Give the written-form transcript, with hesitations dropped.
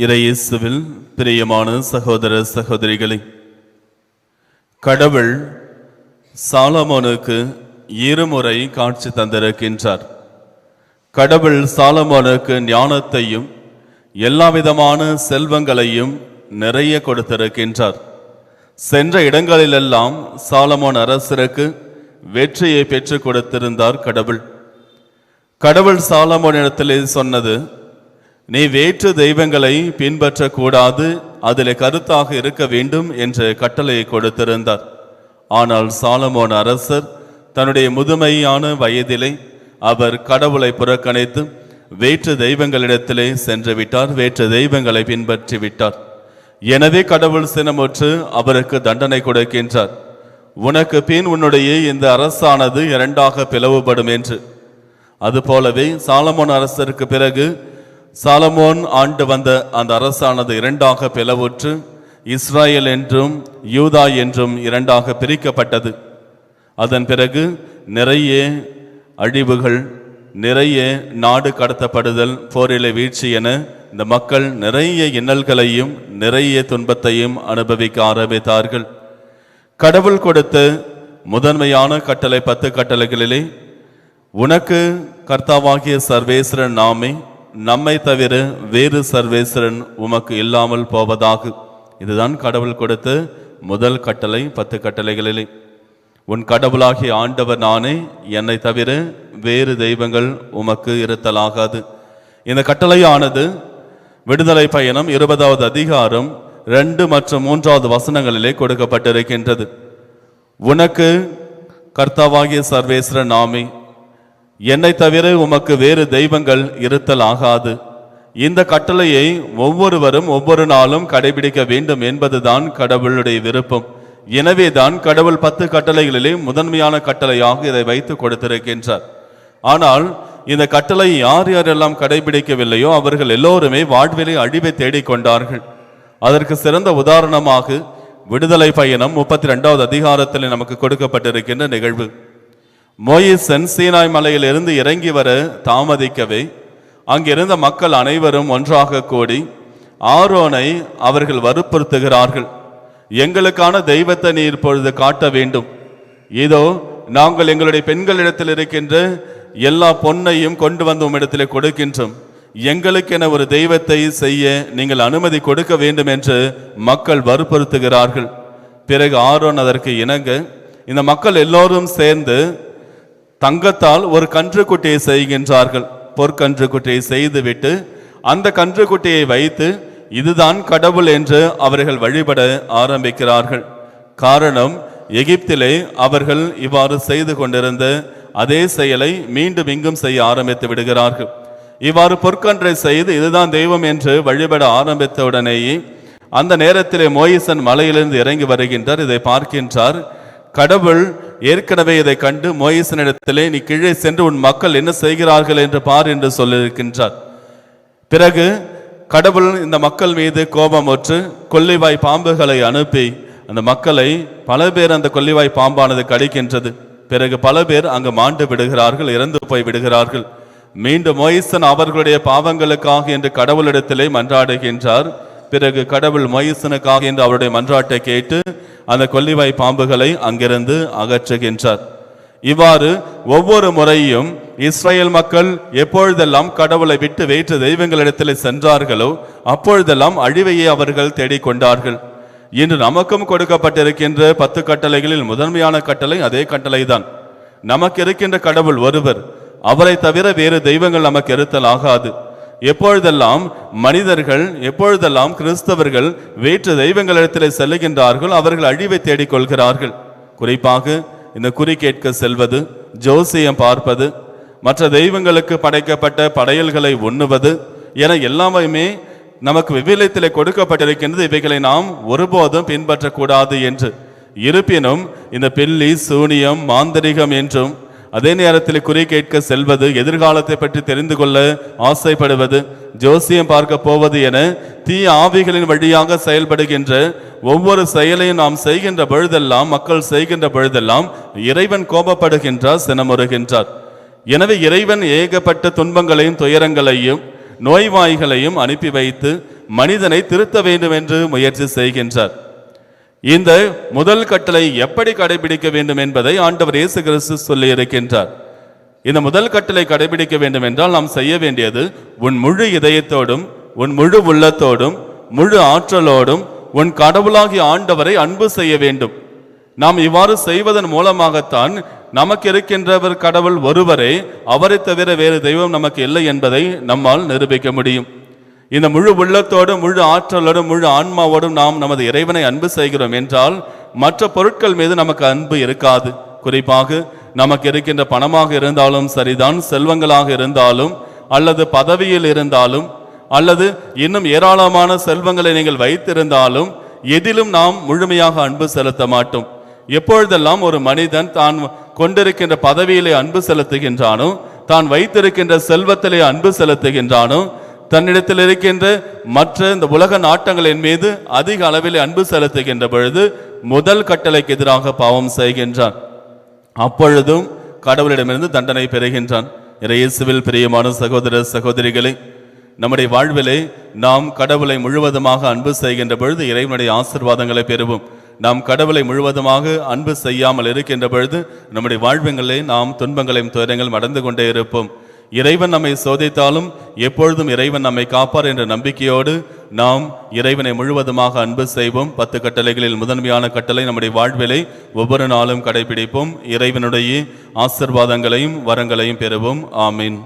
இறையேசுவில் பிரியமான சகோதர சகோதரிகளே, கடவுள் சாலமோனுக்கு இருமுறை காட்சி தந்திருக்கின்றார். கடவுள் சாலமோனுக்கு ஞானத்தையும் எல்லாவிதமான செல்வங்களையும் நிறைய கொடுத்திருக்கின்றார். சென்ற இடங்களிலெல்லாம் சாலமோன் அரசருக்கு வெற்றியை பெற்றுக் கொடுத்திருந்தார் கடவுள். கடவுள் சாலமோனிடத்திலே சொன்னது, நீ வேற்று தெய்வங்களை பின்பற்றக்கூடாது, அதிலே கருத்தாக இருக்க வேண்டும் என்ற கட்டளையை கொடுத்திருந்தார். ஆனால் சாலமோன் அரசர் தன்னுடைய முதுமையான வயதிலே அவர் கடவுளை புறக்கணித்து வேற்று தெய்வங்களிடத்திலே சென்று விட்டார், வேற்று தெய்வங்களை பின்பற்றி விட்டார். எனவே கடவுள் சினமுற்று அவருக்கு தண்டனை கொடுக்கின்றார். உனக்கு பின் உன்னுடைய இந்த அரசானது இரண்டாக பிளவுபடும் என்று. அதுபோலவே சாலமோன் அரசருக்கு பிறகு சாலமோன் ஆண்டு வந்த அந்த அரசானது இரண்டாக பிளவுற்று இஸ்ராயல் என்றும் யூதா என்றும் இரண்டாக பிரிக்கப்பட்டது. அதன் பிறகு நிறைய அழிவுகள், நிறைய நாடு கடத்தப்படுதல், போரிலே வீழ்ச்சி என இந்த மக்கள் நிறைய இன்னல்களையும் நிறைய துன்பத்தையும் அனுபவிக்க ஆரம்பித்தார்கள். கடவுள் கொடுத்த முதன்மையான கட்டளை 10 கட்டளைகளிலே உனக்கு கர்த்தாவாகிய சர்வேஸ்வரன் நாமே, நம்மை தவிர வேறு சர்வேஸ்வரன் உமக்கு இல்லாமல் போவதாக. இதுதான் கடவுள் கொடுத்த முதல் கட்டளை 10 கட்டளைகளிலே. உன் கடவுளாகிய ஆண்டவர் நானே, என்னை தவிர வேறு தெய்வங்கள் உமக்கு இருத்தலாகாது. இந்த கட்டளையானது விடுதலை பயணம் 20வது அதிகாரம் 2 மற்றும் 3வது வசனங்களிலே கொடுக்கப்பட்டிருக்கின்றது. உனக்கு கர்த்தாவாகிய சர்வேஸ்வரன் நாமே, என்னை தவிர உமக்கு வேறு தெய்வங்கள் இருத்தல் ஆகாது. இந்த கட்டளையை ஒவ்வொருவரும் ஒவ்வொரு நாளும் கடைபிடிக்க வேண்டும் என்பதுதான் கடவுளுடைய விருப்பம். எனவேதான் கடவுள் 10 கட்டளைகளிலே முதன்மையான கட்டளையாக இதை வைத்து கொடுத்திருக்கின்றார். ஆனால் இந்த கட்டளை யார் யாரெல்லாம் கடைபிடிக்கவில்லையோ அவர்கள் எல்லோருமே வாழ்விலே அழிவை தேடிக்கொண்டார்கள். அதற்கு சிறந்த உதாரணமாக விடுதலை பயணம் 32வது அதிகாரத்தில் நமக்கு கொடுக்கப்பட்டிருக்கின்ற நிகழ்வு. மோயிசன் சீனாய் மலையிலிருந்து இறங்கி வர தாமதிக்கவே அங்கிருந்த மக்கள் அனைவரும் ஒன்றாக கூடி ஆரோனை அவர்கள் வற்புறுத்துகிறார்கள். எங்களுக்கான தெய்வத்தை நீர் இப்பொழுது காட்ட வேண்டும். இதோ நாங்கள் எங்களுடைய பெண்களிடத்தில் இருக்கின்ற எல்லா பொன்னையும் கொண்டு வந்து உம்மிடத்திலே கொடுக்கின்றோம். எங்களுக்கென ஒரு தெய்வத்தை செய்ய நீங்கள் அனுமதி கொடுக்க வேண்டும் என்று மக்கள் வற்புறுத்துகிறார்கள். பிறகு ஆரோன் அதற்கு இணங்க இந்த மக்கள் எல்லோரும் சேர்ந்து தங்கத்தால் ஒரு கன்றுக்குட்டியை செய்கின்றார்கள். பொற்கன்றுக்குட்டியை செய்துவிட்டு அந்த கன்றுக்குட்டியை வைத்து இதுதான் கடவுள் என்று அவர்கள் வழிபட ஆரம்பிக்கிறார்கள். காரணம், எகிப்திலே அவர்கள் இவ்வாறு செய்து கொண்டிருந்த அதே செயலை மீண்டும் இங்கும் செய்ய ஆரம்பித்து விடுகிறார்கள். இவ்வாறு பொற்கன்றை செய்து இதுதான் தெய்வம் என்று வழிபட ஆரம்பித்தவுடனேயே அந்த நேரத்திலே மோயிசன் மலையிலிருந்து இறங்கி வருகின்றார். இதை பார்க்கின்றார். கடவுள் ஏற்கனவே இதை கண்டு மோயிசனிடத்திலே நீ கீழே சென்று உன் மக்கள் என்ன செய்கிறார்கள் என்று பார் என்று சொல்லியிருக்கின்றார். பிறகு கடவுள் இந்த மக்கள் மீது கோபமுற்று கொல்லிவாய் பாம்புகளை அனுப்பி அந்த மக்களை பல பேர் அந்த கொல்லிவாய் பாம்பானது கடிக்கின்றது. பிறகு பல பேர் அங்கு மாண்டு விடுகிறார்கள், இறந்து போய் விடுகிறார்கள். மீண்டும் மோயிசன் அவர்களுடைய பாவங்களுக்காக என்று கடவுளிடத்திலே மன்றாடுகின்றார். பிறகு கடவுள் மோயிசனுக்காக என்று அவருடைய மன்றாட்டை கேட்டு அந்த கொல்லிவாய் பாம்புகளை அங்கிருந்து அகற்றுகின்றார். இவ்வாறு ஒவ்வொரு முறையும் இஸ்ரேல் மக்கள் எப்பொழுதெல்லாம் கடவுளை விட்டு வேற்று தெய்வங்களிடத்தில் சென்றார்களோ அப்பொழுதெல்லாம் அழிவையை அவர்கள் தேடிக்கொண்டார்கள். இன்று நமக்கும் கொடுக்கப்பட்டிருக்கின்ற 10 கட்டளைகளில் முதன்மையான கட்டளை அதே கட்டளை தான். நமக்கு இருக்கின்ற கடவுள் ஒருவர், அவரை தவிர வேறு தெய்வங்கள் நமக்கு இருத்தல் ஆகாது. எப்பொழுதெல்லாம் மனிதர்கள், எப்பொழுதெல்லாம் கிறிஸ்தவர்கள் வேற்று தெய்வங்களிடத்தில் செல்லுகின்றார்கள் அவர்கள் அழிவை தேடிக்கொள்கிறார்கள். குறிப்பாக இந்த குறி கேட்க செல்வது, ஜோசியம் பார்ப்பது, மற்ற தெய்வங்களுக்கு படைக்கப்பட்ட படையல்களை உண்ணுவது என எல்லாமே நமக்கு விவிலியத்திலே கொடுக்கப்பட்டிருக்கின்றது. இவைகளை நாம் ஒருபோதும் பின்பற்றக்கூடாது என்று. இருப்பினும் இந்த பில்லி, சூனியம், மாந்திரிகம் என்றும் அதே நேரத்தில் குறி கேட்க செல்வது, எதிர்காலத்தை பற்றி தெரிந்து கொள்ள ஆசைப்படுவது, ஜோசியம் பார்க்க போவது என தீய ஆவிகளின் வழியாக செயல்படுகின்ற ஒவ்வொரு செயலையும் நாம் செய்கின்ற பொழுதெல்லாம், மக்கள் செய்கின்ற பொழுதெல்லாம் இறைவன் கோபப்படுகின்றார், சினமுறுகின்றார். எனவே இறைவன் ஏகப்பட்ட துன்பங்களையும் துயரங்களையும் நோய்வாய்களையும் அனுப்பி வைத்து மனிதனை திருத்த வேண்டும் என்று முயற்சி செய்கின்றார். இந்த முதல் கட்டளை எப்படி கடைபிடிக்க வேண்டும் என்பதை ஆண்டவர் இயேசு கிறிஸ்து சொல்லி இருக்கின்றார். இந்த முதல் கட்டளை கடைபிடிக்க வேண்டும் என்றால் நாம் செய்ய வேண்டியது, உன் முழு இதயத்தோடும் உன் முழு உள்ளத்தோடும் முழு ஆற்றலோடும் உன் கடவுளாகிய ஆண்டவரை அன்பு செய்ய வேண்டும். நாம் இவ்வாறு செய்வதன் மூலமாகத்தான் நமக்கு இருக்கின்றவர் கடவுள் ஒருவரே, அவரை தவிர வேறு தெய்வம் நமக்கு இல்லை என்பதை நம்மால் நிரூபிக்க முடியும். இந்த முழு உள்ளத்தோடும் முழு ஆற்றலோடும் முழு ஆன்மாவோடும் நாம் நமது இறைவனை அன்பு செய்கிறோம் என்றால் மற்ற பொருட்கள் மீது நமக்கு அன்பு இருக்காது. குறிப்பாக நமக்கு இருக்கின்ற பணமாக இருந்தாலும் சரிதான், செல்வங்களாக இருந்தாலும் அல்லது பதவியில் இருந்தாலும் அல்லது இன்னும் ஏராளமான செல்வங்களை நீங்கள் வைத்திருந்தாலும் எதிலும் நாம் முழுமையாக அன்பு செலுத்த மாட்டோம். எப்பொழுதெல்லாம் ஒரு மனிதன் தான் கொண்டிருக்கின்ற பதவியிலே அன்பு செலுத்துகின்றானோ, தான் வைத்திருக்கின்ற செல்வத்திலே அன்பு செலுத்துகின்றானோ, தன்னிடத்தில் இருக்கின்ற மற்ற இந்த உலக நாட்டங்களின் மீது அதிக அளவில் அன்பு செலுத்துகின்ற பொழுது முதல் கட்டளைக்கு எதிராக பாவம் செய்கின்றான். அப்பொழுதும் கடவுளிடமிருந்து தண்டனை பெறுகின்றான். இயேசுவில் பிரியமான சகோதர சகோதரிகளே, நம்முடைய வாழ்விலே நாம் கடவுளை முழுவதுமாக அன்பு செய்கின்ற பொழுது இறைவனுடைய ஆசீர்வாதங்களை பெறுவோம். நாம் கடவுளை முழுவதுமாக அன்பு செய்யாமல் இருக்கின்ற பொழுது நம்முடைய வாழ்வுகளிலே நாம் துன்பங்களையும் துயரங்களும் அடைந்து கொண்டே இருப்போம். இறைவன் நம்மை சோதித்தாலும் எப்பொழுதும் இறைவன் நம்மை காப்பார் என்ற நம்பிக்கையோடு நாம் இறைவனை முழுவதுமாக அன்பு செய்வோம். 10 கட்டளைகளில் முதன்மையான கட்டளை நம்முடைய வாழ்விலை ஒவ்வொரு நாளும் கடைபிடிப்போம். இறைவனுடைய ஆசீர்வாதங்களையும் வரங்களையும் பெறுவோம். ஆமீன்.